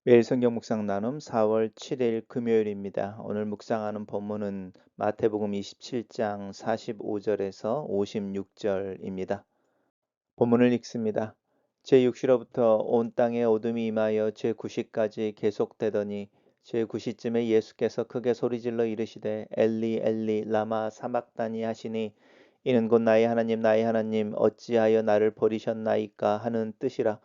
매일 성경 묵상 나눔 4월 7일 금요일입니다. 오늘 묵상하는 본문은 마태복음 27장 45절에서 56절입니다. 본문을 읽습니다. 제6시로부터 온 땅에 어둠이 임하여 제9시까지 계속되더니 제9시쯤에 예수께서 크게 소리질러 이르시되 엘리 엘리 라마 사막다니 하시니 이는 곧 나의 하나님 나의 하나님 어찌하여 나를 버리셨나이까 하는 뜻이라.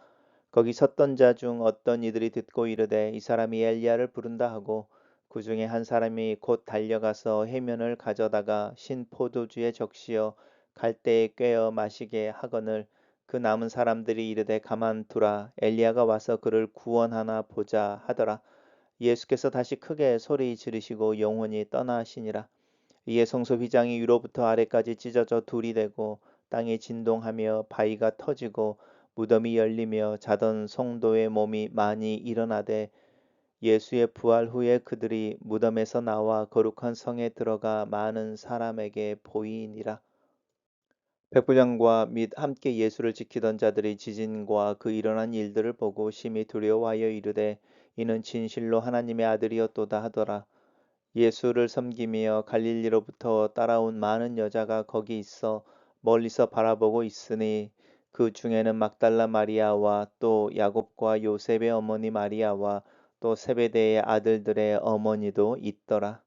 거기 섰던 자 중 어떤 이들이 듣고 이르되 이 사람이 엘리야를 부른다 하고 그 중에 한 사람이 곧 달려가서 해면을 가져다가 신 포도주에 적시어 갈대에 꿰어 마시게 하거늘 그 남은 사람들이 이르되 가만두라 엘리야가 와서 그를 구원하나 보자 하더라. 예수께서 다시 크게 소리 지르시고 영원히 떠나시니라. 이에 성소 휘장이 위로부터 아래까지 찢어져 둘이 되고 땅이 진동하며 바위가 터지고 무덤이 열리며 자던 성도의 몸이 많이 일어나되 예수의 부활 후에 그들이 무덤에서 나와 거룩한 성에 들어가 많은 사람에게 보이니라. 백부장과 및 함께 예수를 지키던 자들이 지진과 그 일어난 일들을 보고 심히 두려워하여 이르되 이는 진실로 하나님의 아들이었도다 하더라. 예수를 섬기며 갈릴리로부터 따라온 많은 여자가 거기 있어 멀리서 바라보고 있으니 그 중에는 막달라 마리아와 또 야곱과 요셉의 어머니 마리아와 또 세베대의 아들들의 어머니도 있더라.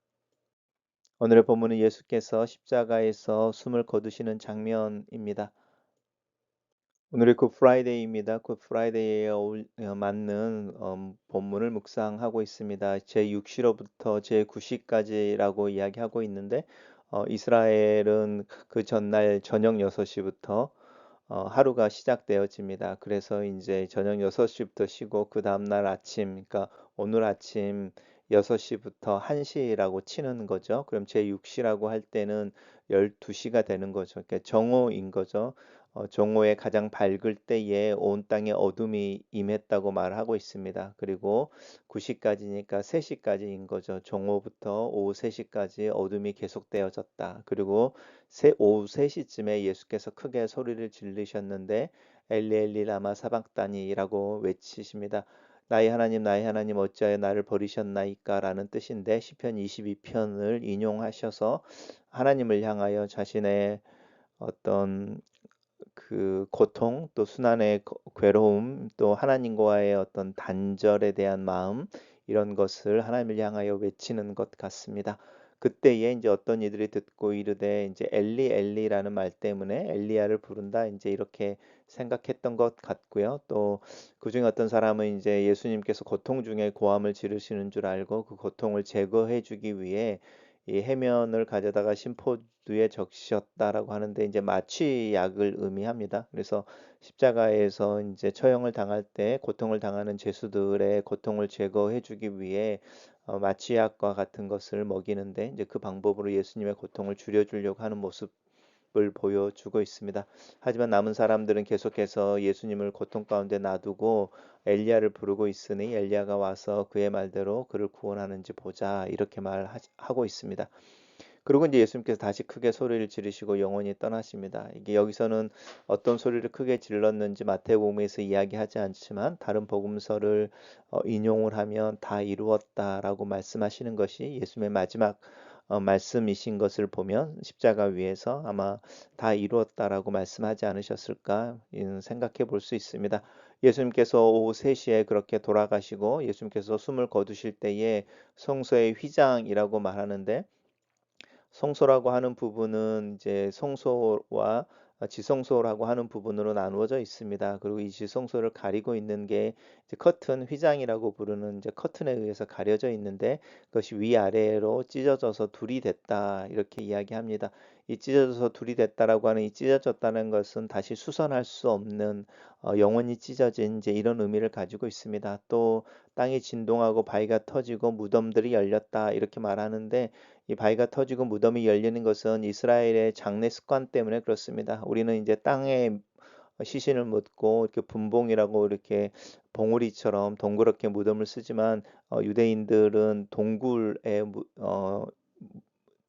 오늘의 본문은 예수께서 십자가에서 숨을 거두시는 장면입니다. 오늘이 굿프라이데이입니다. 굿프라이데이에 맞는 본문을 묵상하고 있습니다. 제6시로부터 제9시까지라고 이야기하고 있는데 이스라엘은 그 전날 저녁 6시부터 하루가 시작되어집니다. 그래서 이제 저녁 6시부터 쉬고 그 다음날 아침, 그러니까 오늘 아침 6시부터 1시라고 치는 거죠. 그럼 제6시라고 할 때는 12시가 되는 거죠. 그러니까 정오인 거죠. 정오에 가장 밝을 때에 온 땅에 어둠이 임했다고 말하고 있습니다. 그리고 9시까지니까 3시까지인 거죠. 정오부터 오후 3시까지 어둠이 계속되어졌다. 그리고 오후 3시쯤에 예수께서 크게 소리를 지르셨는데 엘리 엘리 라마 사박다니라고 외치십니다. 나의 하나님 나의 하나님 어찌하여 나를 버리셨나이까 라는 뜻인데 시편 22편을 인용하셔서 하나님을 향하여 자신의 어떤 그 고통 또 순환의 괴로움 또 하나님과의 어떤 단절에 대한 마음 이런 것을 하나님을 향하여 외치는 것 같습니다. 그때에 이제 어떤 이들이 듣고 이르되 이제 엘리 엘리라는 말 때문에 엘리야를 부른다 이제 이렇게 생각했던 것 같고요. 또 그중에 어떤 사람은 이제 예수님께서 고통 중에 고함을 지르시는 줄 알고 그 고통을 제거해 주기 위해 이 해면을 가져다가 심포두에 적셨다라고 하는데 이제 마취약을 의미합니다. 그래서 십자가에서 이제 처형을 당할 때 고통을 당하는 죄수들의 고통을 제거해 주기 위해 마취약과 같은 것을 먹이는데 이제 그 방법으로 예수님의 고통을 줄여주려고 하는 모습을 보여주고 있습니다. 하지만 남은 사람들은 계속해서 예수님을 고통 가운데 놔두고 엘리야를 부르고 있으니 엘리야가 와서 그의 말대로 그를 구원하는지 보자 이렇게 말하고 있습니다. 그리고 이제 예수님께서 다시 크게 소리를 지르시고 영원히 떠나십니다. 이게 여기서는 어떤 소리를 크게 질렀는지 마태복음에서 이야기하지 않지만 다른 복음서를 인용을 하면 다 이루었다라고 말씀하시는 것이 예수님의 마지막 말씀이신 것을 보면 십자가 위에서 아마 다 이루었다라고 말씀하지 않으셨을까 생각해 볼 수 있습니다. 예수님께서 오후 3시에 그렇게 돌아가시고 예수님께서 숨을 거두실 때에 성소의 휘장이라고 말하는데 성소라고 하는 부분은 이제 성소와 지성소라고 하는 부분으로 나누어져 있습니다. 그리고 이 지성소를 가리고 있는 게 이제 커튼, 휘장이라고 부르는 이제 커튼에 의해서 가려져 있는데 그것이 위아래로 찢어져서 둘이 됐다 이렇게 이야기합니다. 이 찢어져서 둘이 됐다라고 하는 이 찢어졌다는 것은 다시 수선할 수 없는 영원히 찢어진 이제 이런 의미를 가지고 있습니다. 또 땅이 진동하고 바위가 터지고 무덤들이 열렸다 이렇게 말하는데 이 바위가 터지고 무덤이 열리는 것은 이스라엘의 장례 습관 때문에 그렇습니다. 우리는 이제 땅에 시신을 묻고 이렇게 분봉이라고 이렇게 봉우리처럼 동그랗게 무덤을 쓰지만 유대인들은 동굴에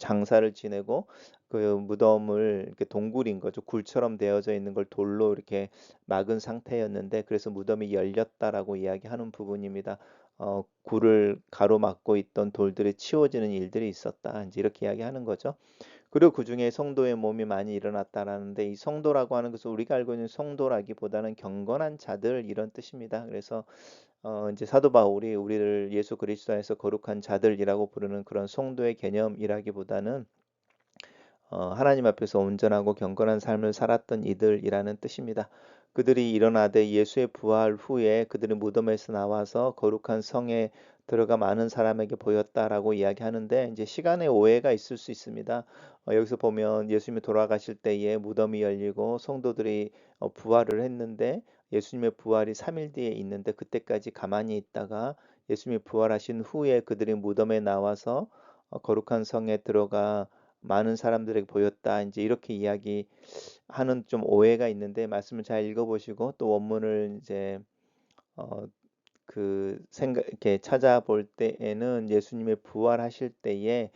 장사를 지내고 그 무덤을 이렇게 동굴인 거죠. 굴처럼 되어져 있는 걸 돌로 이렇게 막은 상태였는데 그래서 무덤이 열렸다라고 이야기하는 부분입니다. 굴을 가로막고 있던 돌들이 치워지는 일들이 있었다. 이제 이렇게 이야기하는 거죠. 그리고 그중에 성도의 몸이 많이 일어났다라는데 이 성도라고 하는 것은 우리가 알고 있는 성도라기보다는 경건한 자들 이런 뜻입니다. 그래서 이제 사도 바울이 우리를 예수 그리스도 안에서 거룩한 자들이라고 부르는 그런 성도의 개념이라기보다는 하나님 앞에서 온전하고 경건한 삶을 살았던 이들이라는 뜻입니다. 그들이 일어나되 예수의 부활 후에 그들이 무덤에서 나와서 거룩한 성에 들어가 많은 사람에게 보였다라고 이야기하는데 이제 시간의 오해가 있을 수 있습니다. 여기서 보면 예수님이 돌아가실 때에 무덤이 열리고 성도들이 부활을 했는데 예수님의 부활이 3일 뒤에 있는데 그때까지 가만히 있다가 예수님이 부활하신 후에 그들이 무덤에 나와서 거룩한 성에 들어가 많은 사람들에게 보였다. 이제 이렇게 이야기하는 좀 오해가 있는데 말씀을 잘 읽어보시고 또 원문을 이제 어, 그 생각 이렇게 찾아볼 때에는 예수님이 부활하실 때에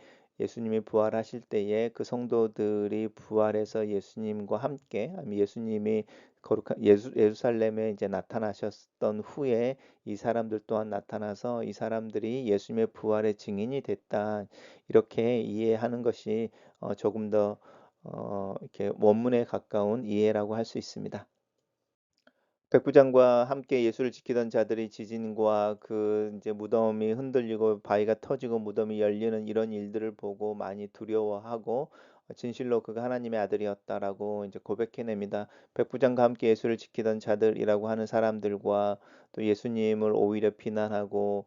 그 성도들이 부활해서 예수님과 함께 아니면 예수님이 거룩한 예루살렘에 이제 나타나셨던 후에 이 사람들 또한 나타나서 이 사람들이 예수님의 부활의 증인이 됐다. 이렇게 이해하는 것이 조금 더 이렇게 원문에 가까운 이해라고 할 수 있습니다. 백부장과 함께 예수를 지키던 자들이 지진과 그 이제 무덤이 흔들리고 바위가 터지고 무덤이 열리는 이런 일들을 보고 많이 두려워하고 진실로 그가 하나님의 아들이었다라고 이제 고백해냅니다. 백부장과 함께 예수를 지키던 자들이라고 하는 사람들과 또 예수님을 오히려 비난하고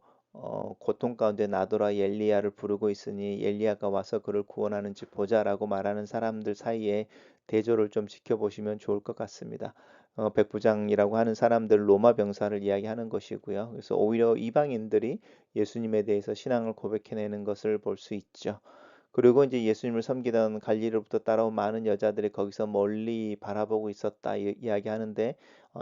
고통 가운데 나도라 엘리야를 부르고 있으니 엘리야가 와서 그를 구원하는지 보자라고 말하는 사람들 사이에 대조를 좀 지켜보시면 좋을 것 같습니다. 백부장이라고 하는 사람들 로마 병사를 이야기하는 것이고요. 그래서 오히려 이방인들이 예수님에 대해서 신앙을 고백해내는 것을 볼 수 있죠. 그리고 이제 예수님을 섬기던 갈릴리로부터 따라온 많은 여자들이 거기서 멀리 바라보고 있었다 이야기하는데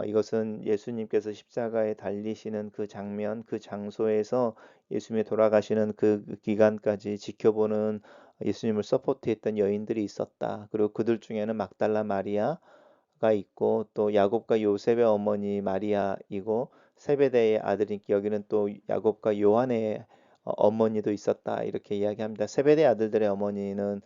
이것은 예수님께서 십자가에 달리시는 그 장면, 그 장소에서 예수님이 돌아가시는 그 기간까지 지켜보는 예수님을 서포트했던 여인들이 있었다. 그리고 그들 중에는 막달라 마리아가 있고 또 야곱과 요셉의 어머니 마리아이고 세베대의 아들인 여기는 또 야곱과 요한의 어머니도 있었다 이렇게 이야기합니다. 세베대 아들들의 어머니는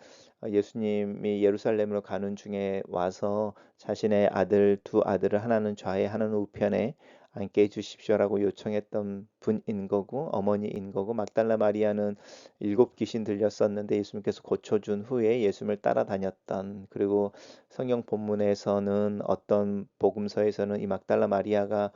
예수님이 예루살렘으로 가는 중에 와서 자신의 아들 두 아들을 하나는 좌에 하나는 우편에 앉게 해주십시오라고 요청했던 분인 거고 어머니인 거고 막달라 마리아는 7귀신 들렸었는데 예수님께서 고쳐준 후에 예수님을 따라다녔던 그리고 성경 본문에서는 어떤 복음서에서는 이 막달라 마리아가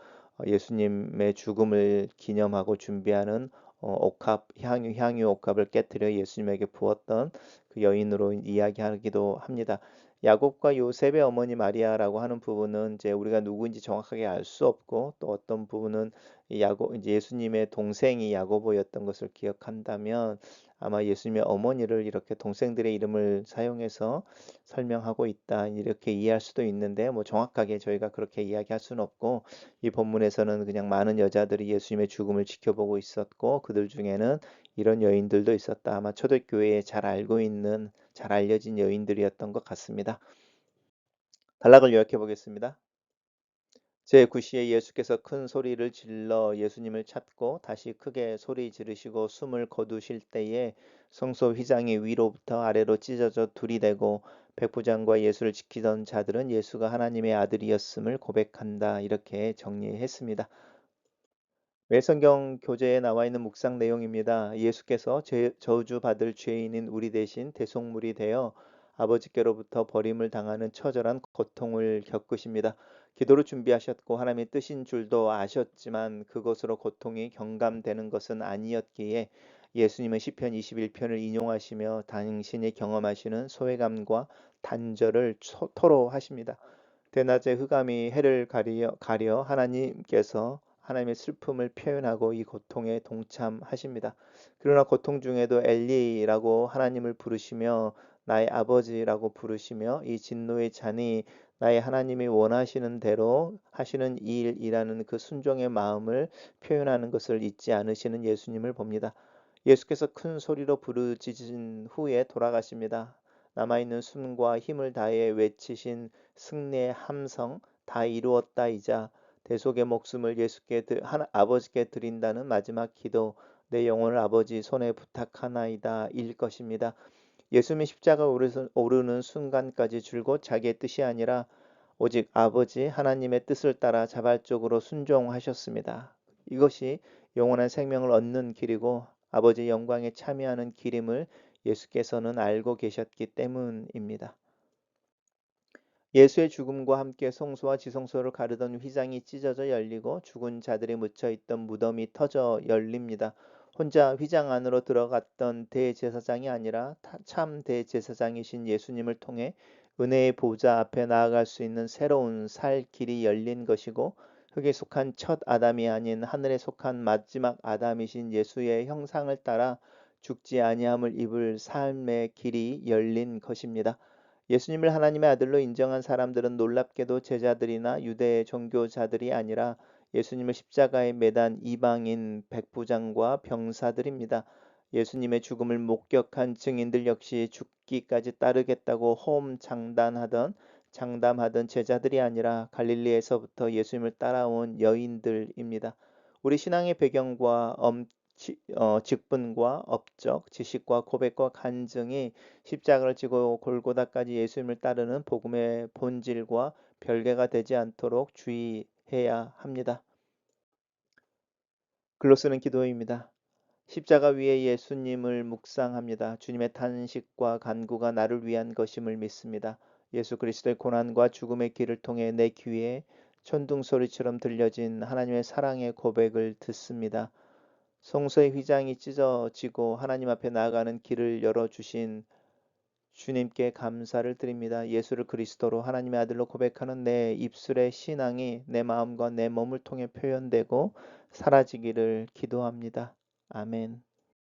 예수님의 죽음을 기념하고 준비하는 옥합 향유 옥합을 깨뜨려 예수님에게 부었던 그 여인으로 이야기하기도 합니다. 야곱과 요셉의 어머니 마리아라고 하는 부분은 이제 우리가 누구인지 정확하게 알 수 없고 또 어떤 부분은 이제 예수님의 동생이 야고보였던 것을 기억한다면 아마 예수님의 어머니를 이렇게 동생들의 이름을 사용해서 설명하고 있다 이렇게 이해할 수도 있는데 뭐 정확하게 저희가 그렇게 이야기할 수는 없고 이 본문에서는 그냥 많은 여자들이 예수님의 죽음을 지켜보고 있었고 그들 중에는 이런 여인들도 있었다. 아마 초대교회에 잘 알려진 여인들이었던 것 같습니다. 단락을 요약해 보겠습니다. 제9시에 예수께서 큰 소리를 질러 예수님을 찾고 다시 크게 소리 지르시고 숨을 거두실 때에 성소 휘장이 위로부터 아래로 찢어져 둘이 되고 백부장과 예수를 지키던 자들은 예수가 하나님의 아들이었음을 고백한다. 이렇게 정리했습니다. 매성경 교재에 나와 있는 묵상 내용입니다. 예수께서 저주받을 죄인인 우리 대신 대속물이 되어 아버지께로부터 버림을 당하는 처절한 고통을 겪으십니다. 기도를 준비하셨고 하나님의 뜻인 줄도 아셨지만 그것으로 고통이 경감되는 것은 아니었기에 예수님은 시편 21편을 인용하시며 당신이 경험하시는 소외감과 단절을 토로하십니다. 대낮에 흑암이 해를 가려 하나님께서 하나님의 슬픔을 표현하고 이 고통에 동참하십니다. 그러나 고통 중에도 엘리라고 하나님을 부르시며 나의 아버지라고 부르시며 이 진노의 잔이 나의 하나님이 원하시는 대로 하시는 일이라는 그 순종의 마음을 표현하는 것을 잊지 않으시는 예수님을 봅니다. 예수께서 큰 소리로 부르짖은 후에 돌아가십니다. 남아있는 숨과 힘을 다해 외치신 승리의 함성 다 이루었다이자 대속의 목숨을 아버지께 드린다는 마지막 기도 내 영혼을 아버지 손에 부탁하나이다 일 것입니다. 예수님이 십자가 오르는 순간까지 줄곧 자기의 뜻이 아니라 오직 아버지 하나님의 뜻을 따라 자발적으로 순종하셨습니다. 이것이 영원한 생명을 얻는 길이고 아버지의 영광에 참여하는 길임을 예수께서는 알고 계셨기 때문입니다. 예수의 죽음과 함께 성소와 지성소를 가르던 휘장이 찢어져 열리고 죽은 자들이 묻혀 있던 무덤이 터져 열립니다. 혼자 휘장 안으로 들어갔던 대제사장이 아니라 참 대제사장이신 예수님을 통해 은혜의 보좌 앞에 나아갈 수 있는 새로운 살 길이 열린 것이고 흙에 속한 첫 아담이 아닌 하늘에 속한 마지막 아담이신 예수의 형상을 따라 죽지 아니함을 입을 삶의 길이 열린 것입니다. 예수님을 하나님의 아들로 인정한 사람들은 놀랍게도 제자들이나 유대 종교자들이 아니라 예수님을 십자가에 매단 이방인 백부장과 병사들입니다. 예수님의 죽음을 목격한 증인들 역시 죽기까지 따르겠다고 장담하던 제자들이 아니라 갈릴리에서부터 예수님을 따라온 여인들입니다. 우리 신앙의 배경과 직분과 업적, 지식과 고백과 간증이 십자가를 지고 골고다까지 예수님을 따르는 복음의 본질과 별개가 되지 않도록 주의해야 합니다. 글로 쓰는 기도입니다. 십자가 위에 예수님을 묵상합니다. 주님의 탄식과 간구가 나를 위한 것임을 믿습니다. 예수 그리스도의 고난과 죽음의 길을 통해 내 귀에 천둥소리처럼 들려진 하나님의 사랑의 고백을 듣습니다. 성소의 휘장이 찢어지고 하나님 앞에 나아가는 길을 열어주신 주님께 감사를 드립니다. 예수를 그리스도로 하나님의 아들로 고백하는 내 입술의 신앙이 내 마음과 내 몸을 통해 표현되고 사라지기를 기도합니다. 아멘.